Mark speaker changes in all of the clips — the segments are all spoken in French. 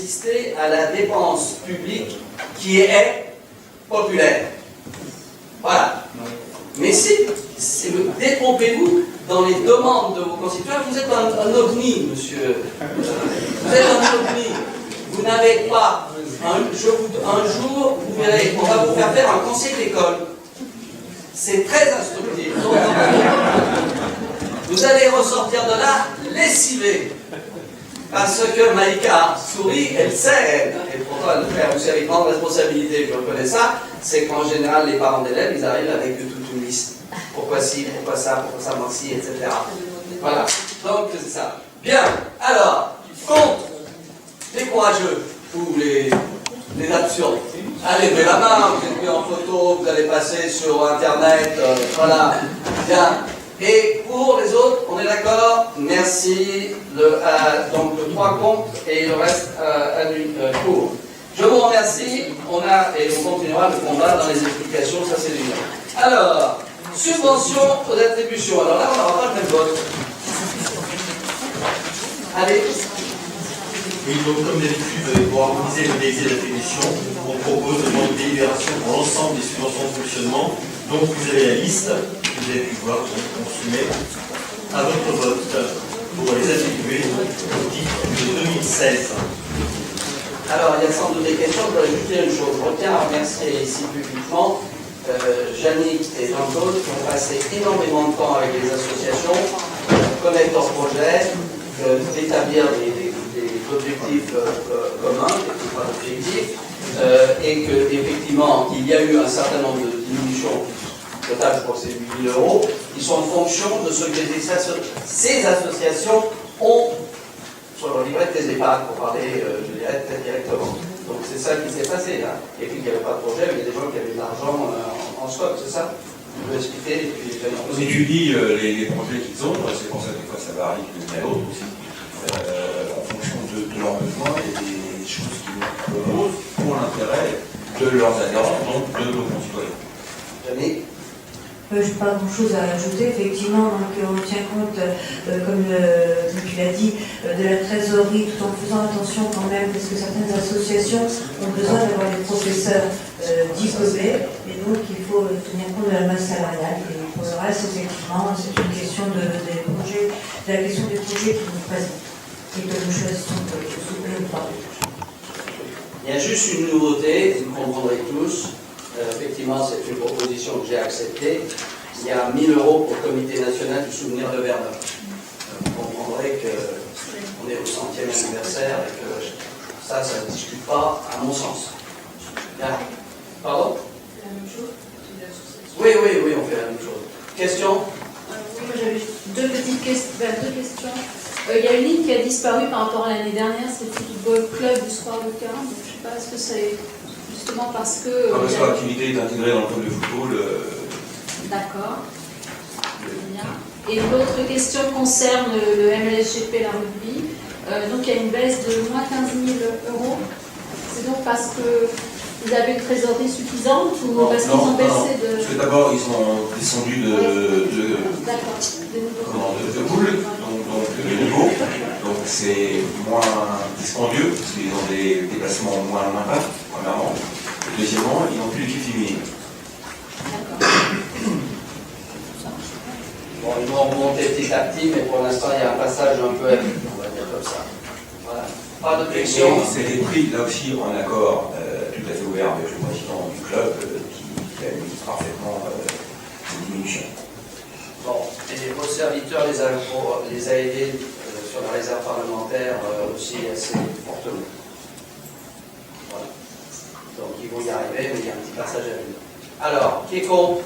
Speaker 1: résister à la dépense publique qui est populaire. Voilà. Mais si détrompez-vous dans les demandes de vos concitoyens, vous êtes un ovni, monsieur. Vous êtes un ovni. Vous n'avez pas, un jour, vous verrez, on va vous faire un conseil d'école. C'est très instructif. Donc, vous allez ressortir de là lessivé. Parce que Maïka sourit, elle sait, et pourtant elle le fait aussi avec grande responsabilité, je reconnais ça, c'est qu'en général les parents d'élèves, ils arrivent avec toute une liste. Pourquoi ci, pourquoi ça, merci, etc. Voilà, donc c'est ça. Bien, alors, contre les courageux, ou les absurdes. Allez, levez la main, vous êtes mis en photo, vous allez passer sur Internet, voilà, bien. Et pour les autres, on est d'accord? Merci. Donc 3 contre et le reste pour. Je vous remercie. On continuera le combat dans les explications, ça c'est évident. Alors, subvention aux attributions. Alors là, on n'aura pas le même vote. Allez.
Speaker 2: Oui, donc comme d'habitude, pour harmoniser le délai d'attribution, on propose de demander une délibération pour l'ensemble des subventions de fonctionnement. Donc vous avez la liste, vous avez pu voir, on soumet à votre vote pour les attribuer au titre de 2016.
Speaker 1: Alors, il y a sans doute des questions, je voudrais juste dire une chose. Je retiens à remercier ici publiquement Yannick et Jean-Claude qui ont passé énormément de temps avec les associations, connaître leurs projets, d'établir des objectifs communs, des objectifs, et qu'effectivement, il y a eu un certain nombre de diminutions. Le total, je crois que c'est 8 000 €, qui sont en fonction de ce que ces associations ont sur leur livret de tes épargnes, pour parler, je dirais, très directement. Donc c'est ça qui s'est passé là. Et puis il n'y avait pas de projet, mais il y a des gens qui avaient de l'argent en stock, c'est ça? Vous pouvez expliquer?
Speaker 3: On étudie les projets qu'ils ont, c'est pour ça que des fois ça varie d'une à l'autre aussi, en fonction de leurs besoins et des choses qu'ils nous proposent pour l'intérêt de leurs adhérents, donc de nos concitoyens.
Speaker 1: Yannick?
Speaker 4: Je n'ai pas grand-chose à ajouter. Effectivement, donc, on tient compte, comme tu l'as dit, de la trésorerie, tout en faisant attention quand même, parce que certaines associations ont besoin d'avoir des professeurs diplômés, et donc il faut tenir compte de la masse salariale. Et pour le reste, effectivement, c'est une question de la question des projets qui nous présentent et que nous choisissons de soutenir ou pas.
Speaker 1: Il y a juste une nouveauté, vous comprendrez tous. Effectivement, c'est une proposition que j'ai acceptée. Il y a 1 000 € pour le Comité national du souvenir de Verdun. Vous comprendrez qu'on est au 100e anniversaire et que ça ne se discute pas, à mon sens. Bien. Pardon?
Speaker 5: C'est la même chose?
Speaker 1: Oui, on fait la même chose. Question?
Speaker 5: Oui, moi j'avais deux questions. Il y a une ligne qui a disparu par rapport à l'année dernière, c'est le football club du Square de Caen. Donc je ne sais pas, est-ce que c'est justement parce que...
Speaker 3: Parce que l'activité est intégrée dans le club de football.
Speaker 5: D'accord. Bien. Et l'autre question concerne le MLSGP, la rugby. Donc il y a une baisse de moins 15 000 €. C'est donc parce que vous avez une trésorerie suffisante ou parce qu'ils ont baissé de...
Speaker 3: Parce que d'abord, ils sont descendus de poule, donc de niveau. Donc c'est moins dispendieux, parce qu'ils ont des déplacements moins lointains, premièrement. Et deuxièmement, ils n'ont plus d'équipe féminine.
Speaker 1: Bon, ils vont remonter petit à petit, mais pour l'instant, il y a un passage un peu épique, on va dire comme ça. Voilà. Pas de question.
Speaker 3: C'est des prix, là aussi, en accord tout à fait ouvert avec le président du club qui administre parfaitement cette diminution.
Speaker 1: Bon, et vos serviteurs les a aidés sur la réserve parlementaire aussi assez fortement. Voilà. Donc ils vont y arriver, mais il y a un petit passage à venir. Alors, qui est contre?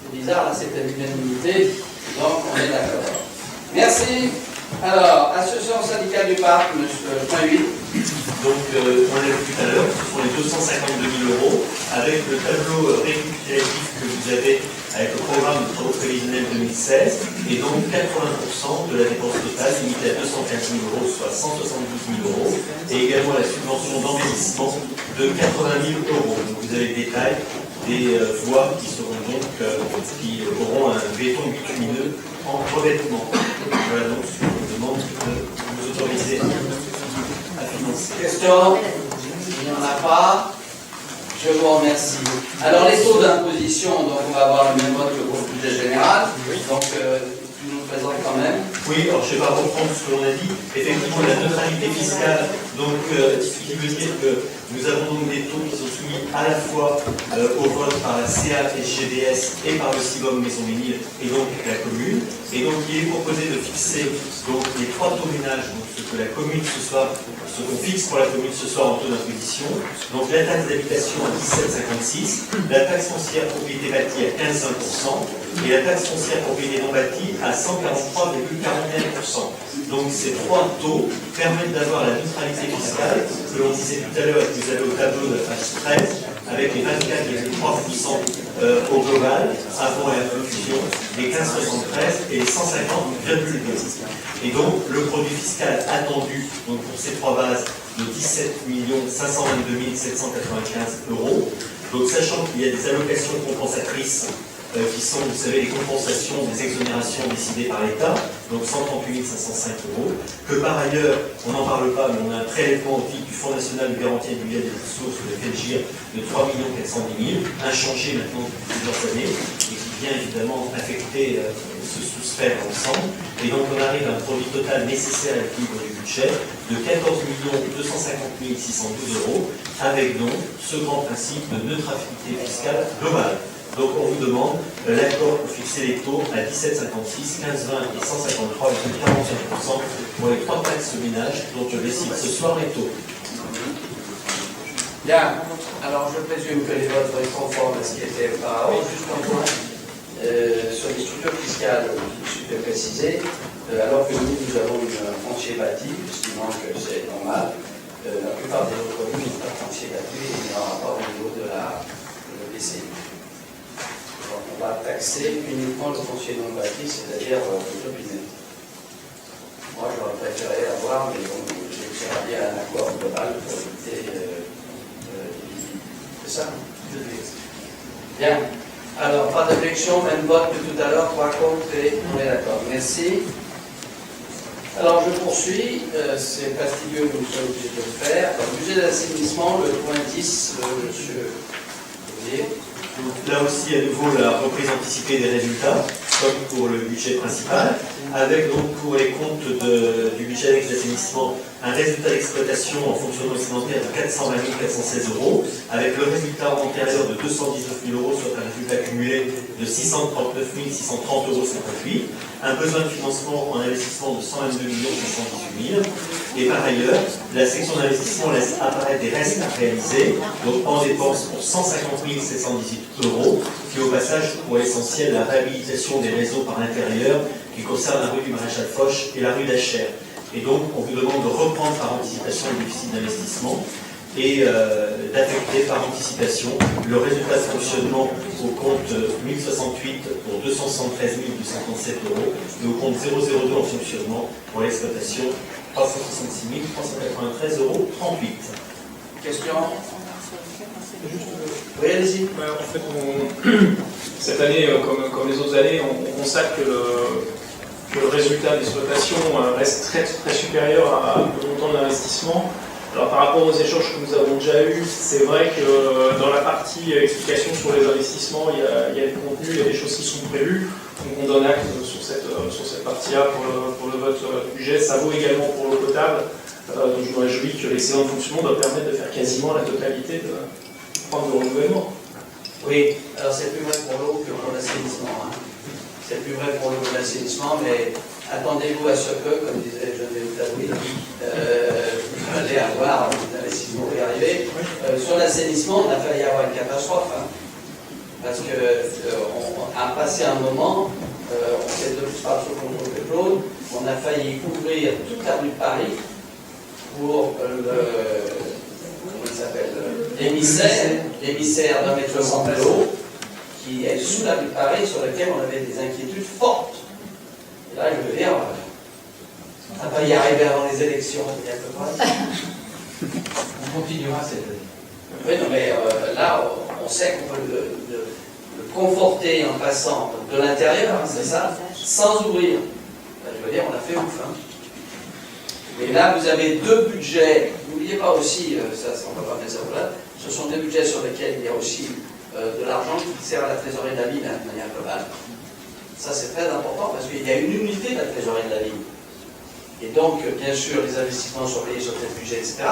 Speaker 1: C'est bizarre, là c'était l'unanimité, donc on est d'accord. Merci. Alors, association syndicale du parc, point 8.
Speaker 2: Donc, on l'a vu tout à l'heure, ce sont les 252 000 € avec le tableau récapitulatif que vous avez avec le programme de travaux prévisionnels 2016 et donc 80% de la dépense totale limitée à 215 000 €, soit 172 000 € et également la subvention d'envahissement de 80 000 €. Donc, vous avez le détail des voies qui seront donc qui auront un béton bitumineux en revêtement. Voilà donc ce que je vous demande de vous autoriser à faire. financière.
Speaker 1: Question? Il n'y en a pas. Je vous remercie. Alors, les taux d'imposition, donc on va avoir le même mode que pour le budget général. Donc, tu nous présentes quand même.
Speaker 2: Oui, alors je ne vais pas reprendre ce que l'on a dit. Effectivement, la neutralité fiscale, donc, ce qui veut dire que nous avons donc des taux qui sont soumis à la fois au vote par la CA et GDS et par le CIBOM Maison-Ménil et donc la commune. Et donc, il est proposé de fixer donc, les trois taux ménages, donc ce que la commune ce qu'on fixe pour la commune ce soir en taux d'imposition. Donc la taxe d'habitation à 17,56, la taxe foncière propriété bâtie à 15,1% et la taxe foncière propriété non bâtie à 143,41%. Donc ces trois taux permettent d'avoir la neutralité fiscale que l'on disait tout à l'heure et que vous avez au tableau de la page 13 avec les 24,3% au global avant la fusion, les 15,73 et les 150,2. Et donc le produit fiscal attendu donc, pour ces trois bases de 17 522 795 €. Donc sachant qu'il y a des allocations compensatrices qui sont, vous savez, les compensations des exonérations décidées par l'État, donc 138 505 €, que par ailleurs, on n'en parle pas, mais on a un prélèvement au titre du Fonds national de garantie individuelle des ressources, le FNGIR, de 3 410 000, inchangé maintenant depuis plusieurs années, et qui vient évidemment affecter se soustraire ensemble. Et donc on arrive à un produit total nécessaire à l'équilibre du budget de 14 250 612 €, avec donc ce grand principe de neutralité fiscale globale. Donc on vous demande l'accord pour fixer les taux à 17,56, 15,20 et 153,45% pour les trois taxes ménages dont je décide ce soir les taux.
Speaker 1: Bien. Alors, je présume que les votes vont être conformes à ce qui était auparavant. Juste un point sur les structures fiscales, je vais préciser, alors que nous avons un foncier bâti, estimant que c'est normal, la plupart des autres communes n'ont pas de foncier bâti et il n'y aura pas au niveau de l'EPCI. Donc, on va taxer uniquement le foncier non bâti, c'est-à-dire le topinet. Moi, j'aurais préféré avoir, mais bon, j'essaierai bien un accord global pour éviter. C'est ça? Bien. Alors, pas d'objection, même vote que tout à l'heure, 3 contre et on est d'accord. Merci. Alors, je poursuis. C'est fastidieux, nous sommes obligés de le faire. Dans le budget d'assainissement, le point 10, monsieur Olivier.
Speaker 2: Donc là aussi, à nouveau, la reprise anticipée des résultats, comme pour le budget principal, avec donc pour les comptes du budget avec l'assainissement, un résultat d'exploitation en fonctionnement excédentaire de 420 416 €, avec le résultat antérieur de 219 000 €, soit un résultat cumulé de 639 630 € 58, un besoin de financement en investissement de 122 518 000, et par ailleurs, la section d'investissement laisse apparaître des restes à réaliser, donc en dépenses pour 150 718 €, qui au passage, pour l'essentiel, la réhabilitation des réseaux par l'intérieur, qui concerne la rue du Maréchal Foch et la rue d'Achères. Et donc, on vous demande de reprendre par anticipation le déficit d'investissement et d'affecter par anticipation le résultat de fonctionnement au compte 1068 pour 273 257 € et au compte 002 en fonctionnement pour l'exploitation 366 393 € 38.
Speaker 1: Question? Oui, allez-y.
Speaker 6: Ouais, en fait, cette année, comme les autres années, on constate que le résultat d'exploitation reste très, très supérieur au montant de l'investissement. Alors par rapport aux échanges que nous avons déjà eus, c'est vrai que dans la partie explication sur les investissements, il y a du contenu, il y a des choses qui sont prévues. Donc on donne acte sur cette partie-là pour le vote du budget. Ça vaut également pour l'eau potable. Donc je me réjouis que l'excédent de fonctionnement doit permettre de faire quasiment la totalité de prendre le renouvellement.
Speaker 1: Oui, alors c'est plus vrai pour l'eau que pour l'assainissement. C'est plus vrai pour l'eau que l'assainissement, mais attendez-vous à ce que, comme disait Geneviève Tadoui, vous allez avoir un investissement qui est arrivé. Sur l'assainissement, on a failli avoir une catastrophe. Parce qu'on a passé un moment, on sait de plus par ce contrôle que Claude, on a failli couvrir toute la rue de Paris pour l'émissaire d'un mètre 60 de l'eau, qui est sous la rue de Paris, sur lequel on avait des inquiétudes fortes. Et là, je veux dire, on va pas y arriver avant les élections, il y a à peu près. On continuera cette année. Oui, non, mais là, on sait qu'on peut le conforter en passant de l'intérieur, hein, c'est ça, sans ouvrir. Je veux dire, on a fait ouf. Hein. Et là, vous avez deux budgets, n'oubliez n'oubliez pas aussi, ça on ne va pas mettre ça au plat, ce sont des budgets sur lesquels il y a aussi de l'argent qui sert à la trésorerie de la ville de manière globale. Ça c'est très important parce qu'il y a une unité de la trésorerie de la ville. Et donc, bien sûr, les investissements sont payés sur tel budget, etc.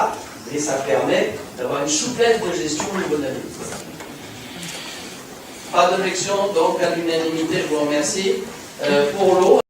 Speaker 1: Mais ça permet d'avoir une souplesse de gestion au niveau de la ville. Pas d'objection, donc à l'unanimité, je vous remercie. Pour l'eau,